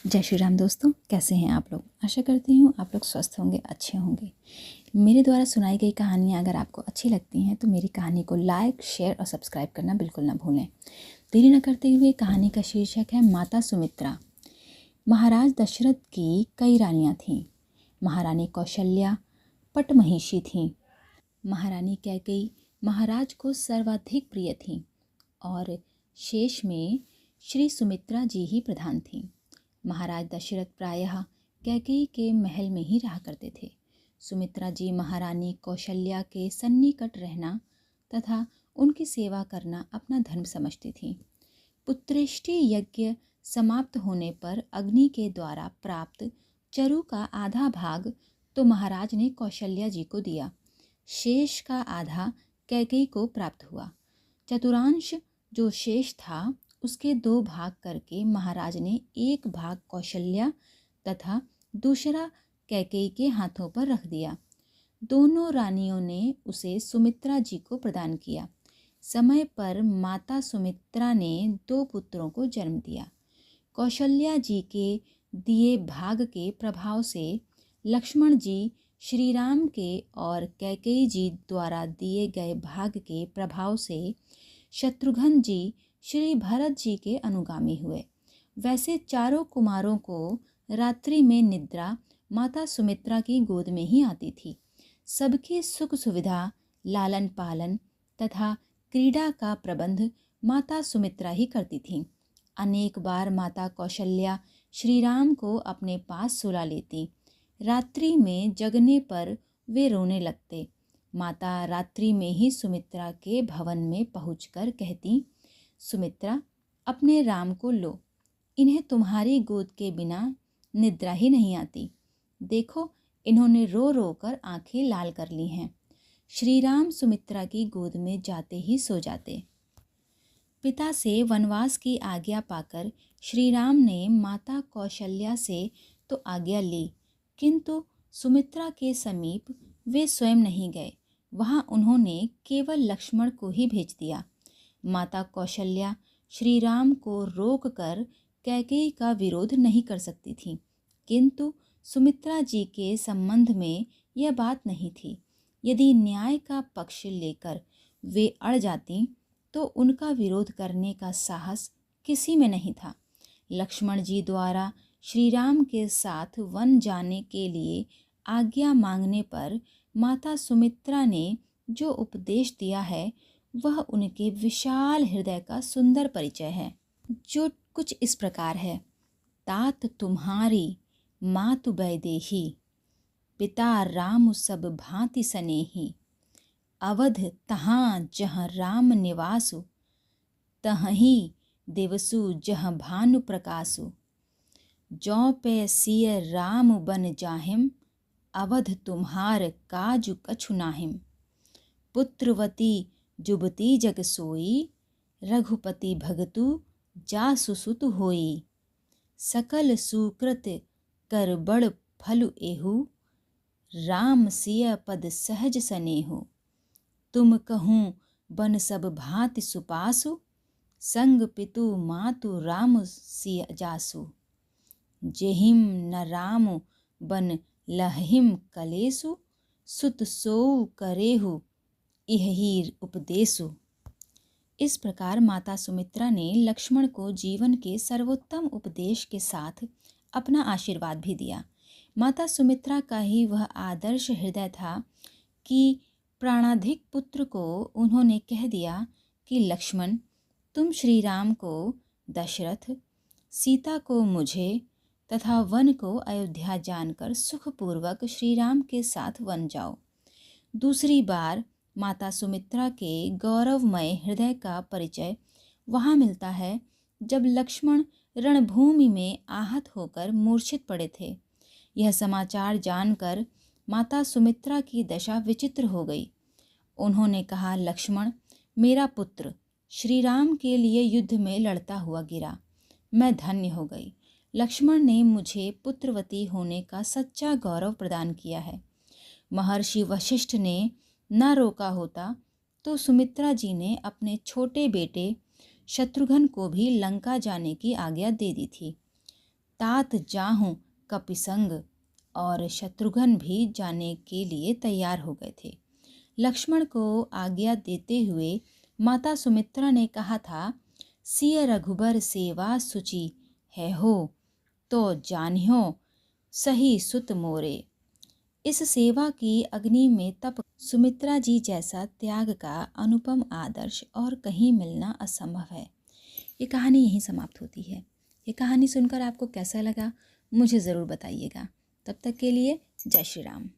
जय श्री राम दोस्तों, कैसे हैं आप लोग। आशा करती हूँ आप लोग स्वस्थ होंगे, अच्छे होंगे। मेरे द्वारा सुनाई गई कहानियाँ अगर आपको अच्छी लगती हैं तो मेरी कहानी को लाइक, शेयर और सब्सक्राइब करना बिल्कुल ना भूलें। देरी न करते हुए कहानी का शीर्षक है माता सुमित्रा। महाराज दशरथ की कई रानियाँ थीं। महारानी कौशल्या पटमहिषी थीं। महारानी कैकेयी महाराज को सर्वाधिक प्रिय थीं और शेष में श्री सुमित्रा जी ही प्रधान थीं। महाराज दशरथ प्रायः कैकेयी के महल में ही रहा करते थे। सुमित्रा जी महारानी कौशल्या के सन्निकट रहना तथा उनकी सेवा करना अपना धर्म समझती थीं। पुत्रेष्टि यज्ञ समाप्त होने पर अग्नि के द्वारा प्राप्त चरु का आधा भाग तो महाराज ने कौशल्या जी को दिया। शेष का आधा कैकेयी को प्राप्त हुआ। चतुर्थांश जो शेष था उसके 2 भाग करके महाराज ने एक भाग कौशल्या तथा दूसरा कैकेयी के हाथों पर रख दिया। दोनों रानियों ने उसे सुमित्रा जी को प्रदान किया। समय पर माता सुमित्रा ने 2 पुत्रों को जन्म दिया। कौशल्या जी के दिए भाग के प्रभाव से लक्ष्मण जी श्री राम के और कैकेयी जी द्वारा दिए गए भाग के प्रभाव से शत्रुघ्न जी श्री भरत जी के अनुगामी हुए। वैसे चारों कुमारों को रात्रि में निद्रा माता सुमित्रा की गोद में ही आती थी। सबकी सुख सुविधा, लालन पालन तथा क्रीड़ा का प्रबंध माता सुमित्रा ही करती थीं। अनेक बार माता कौशल्या श्री राम को अपने पास सुला लेती। रात्रि में जगने पर वे रोने लगते। माता रात्रि में ही सुमित्रा के भवन में पहुंचकर कहती, सुमित्रा, अपने राम को लो, इन्हें तुम्हारी गोद के बिना निद्रा ही नहीं आती। देखो, इन्होंने रो रो कर आंखें लाल कर ली हैं। श्री राम सुमित्रा की गोद में जाते ही सो जाते। पिता से वनवास की आज्ञा पाकर श्री राम ने माता कौशल्या से तो आज्ञा ली, किंतु सुमित्रा के समीप वे स्वयं नहीं गए। वहां उन्होंने केवल लक्ष्मण को ही भेज दिया। माता कौशल्या श्री राम को रोककर कैकेयी का विरोध नहीं कर सकती थी, किंतु सुमित्रा जी के संबंध में यह बात नहीं थी। यदि न्याय का पक्ष लेकर वे अड़ जाती तो उनका विरोध करने का साहस किसी में नहीं था। लक्ष्मण जी द्वारा श्री राम के साथ वन जाने के लिए आज्ञा मांगने पर माता सुमित्रा ने जो उपदेश दिया है वह उनके विशाल हृदय का सुंदर परिचय है, जो कुछ इस प्रकार है। तात तुम्हारी मातु वैदेही, पिता राम सब भांति सनेही। अवध तहाँ जहाँ राम निवासु, तहीं दिवसु जहाँ भानु प्रकाशु। जौ पे सिय राम बन जाहिम, अवध तुम्हार काजु कछु नाहिम। पुत्रवती जुबती जग सोई, रघुपति भगतु जासु सुत होई। सकल सुकृत कर बड़ फलु एहु, राम सिय पद सहज सनेहु। तुम कहूँ बन सब भांति सुपासु, संग पितु मातु राम सिय जासु। जेहिम न राम बन लहिम कलेसु, सुत सोउ करेहु इहि उपदेसु। इस प्रकार माता सुमित्रा ने लक्ष्मण को जीवन के सर्वोत्तम उपदेश के साथ अपना आशीर्वाद भी दिया। माता सुमित्रा का ही वह आदर्श हृदय था कि प्राणाधिक पुत्र को उन्होंने कह दिया कि लक्ष्मण, तुम श्री राम को दशरथ, सीता को मुझे तथा वन को अयोध्या जानकर सुखपूर्वक श्री राम के साथ वन जाओ। दूसरी बार माता सुमित्रा के गौरवमय हृदय का परिचय वहाँ मिलता है जब लक्ष्मण रणभूमि में आहत होकर मूर्छित पड़े थे। यह समाचार जानकर माता सुमित्रा की दशा विचित्र हो गई। उन्होंने कहा, लक्ष्मण, मेरा पुत्र श्री राम के लिए युद्ध में लड़ता हुआ गिरा, मैं धन्य हो गई। लक्ष्मण ने मुझे पुत्रवती होने का सच्चा गौरव प्रदान किया है। महर्षि वशिष्ठ ने न रोका होता तो सुमित्रा जी ने अपने छोटे बेटे शत्रुघ्न को भी लंका जाने की आज्ञा दे दी थी। तात जाहूं कपिसंग, और शत्रुघ्न भी जाने के लिए तैयार हो गए थे। लक्ष्मण को आज्ञा देते हुए माता सुमित्रा ने कहा था, सिय रघुबर सेवा सुचि है हो, तो जानियो सही सुत मोरे। इस सेवा की अग्नि में तप सुमित्रा जी जैसा त्याग का अनुपम आदर्श और कहीं मिलना असंभव है। ये कहानी यहीं समाप्त होती है। ये कहानी सुनकर आपको कैसा लगा मुझे ज़रूर बताइएगा। तब तक के लिए जय श्री राम।